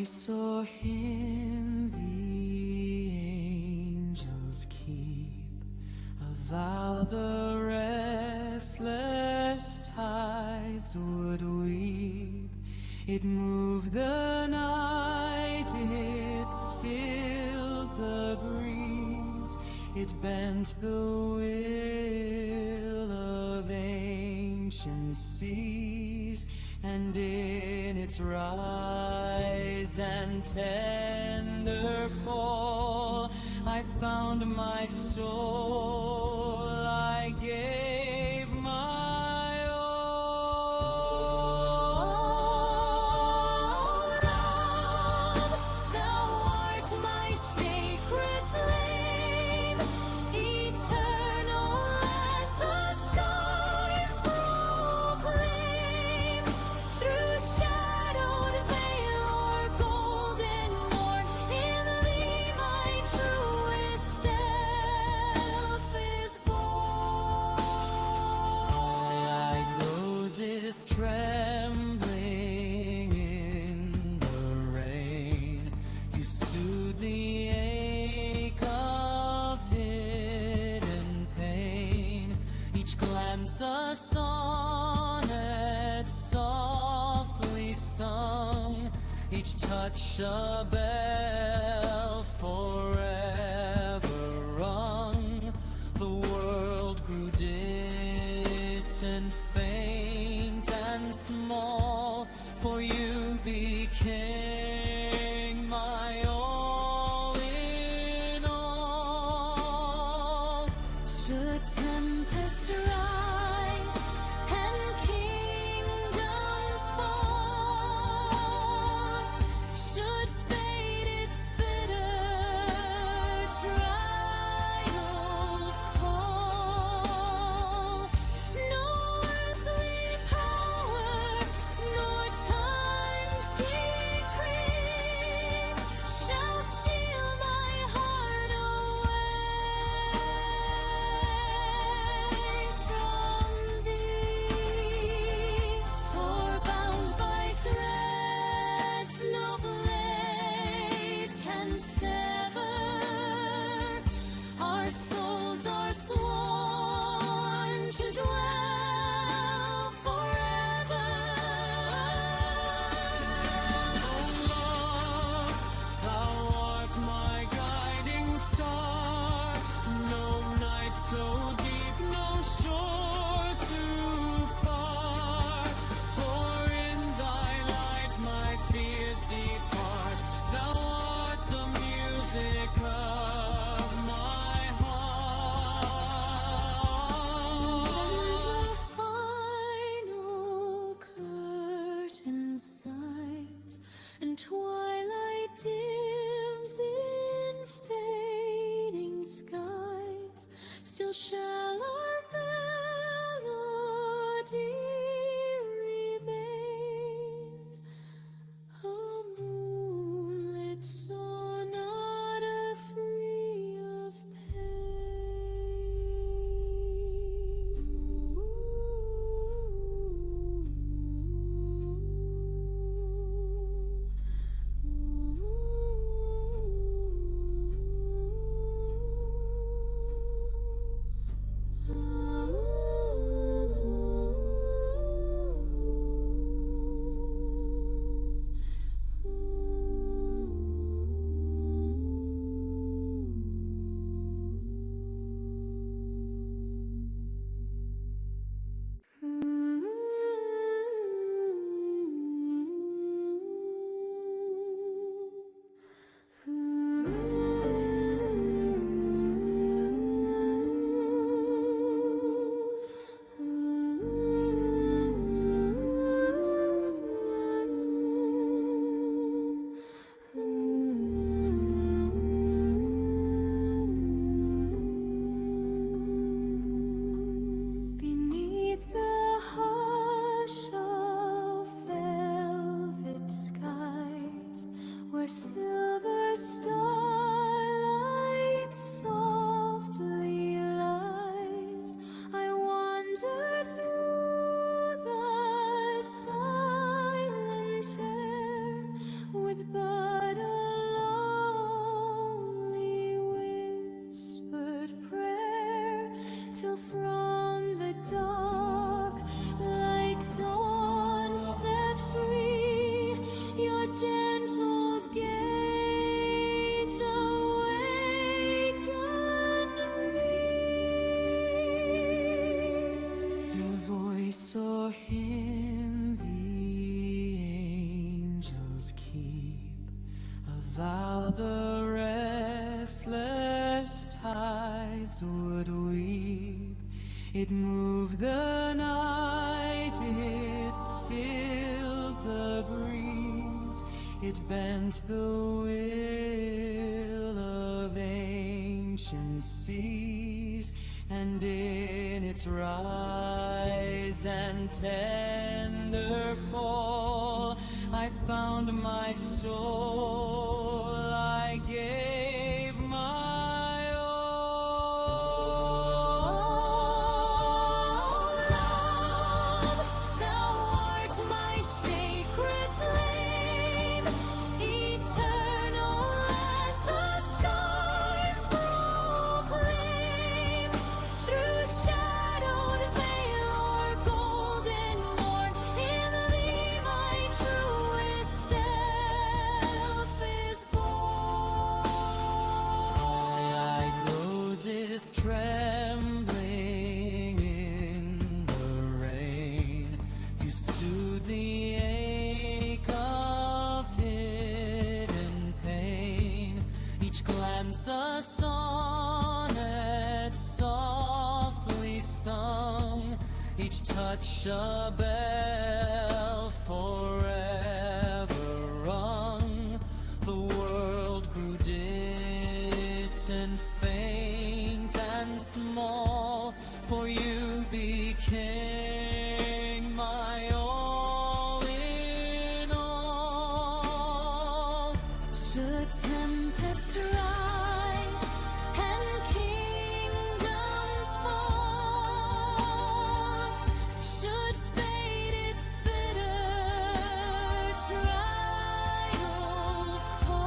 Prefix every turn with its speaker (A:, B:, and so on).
A: I saw him, the angels keep a vow the restless tides would weep. It moved the night, it stilled the breeze, it bent the will of ancient seas, and in its rise and tender fall I found my soul, I gave my all. Love, thou art my sacred flame, eternal as the stars proclaim. Through shadowed vale or golden morn, in thee my truest self is born. Like roses trembling in the rain, you soothe the ache of hidden pain. Each glance a sonnet softly sung, each touch a bell forever rung. The world grew distant, faint and small, for you became my all in all. Should tempest rise and kingdoms fall, should fate its bitter trials call, no earthly power nor time's decree shall steal my heart away from thee. For bound by threads no blade can sever, our souls are sworn to dwell forever. Oh love, thou art my guiding star, no night so deep, no shore too far. For in thy light my fears depart, thou art the music of my heart. The final curtain sighs, and twilight dims in fading skies. Still shall our melody remain, a moonlit sonata free of beneath the hush of velvet skies, where silver starlight softly lies, I wandered through the silent air with
B: the restless tides would weep, it moved the night, it stilled the breeze, it bent the will of ancient seas, and in its rise and tender fall, I found my soul, I gave my all.
A: Love, thou art my sacred flame, eternal as the stars proclaim. Through shadowed vale or golden morn, in thee my truest self is born.
B: Like roses trembling in the rain, you soothe the ache of hidden pain. Each glance a sonnet softly sung, each touch a bell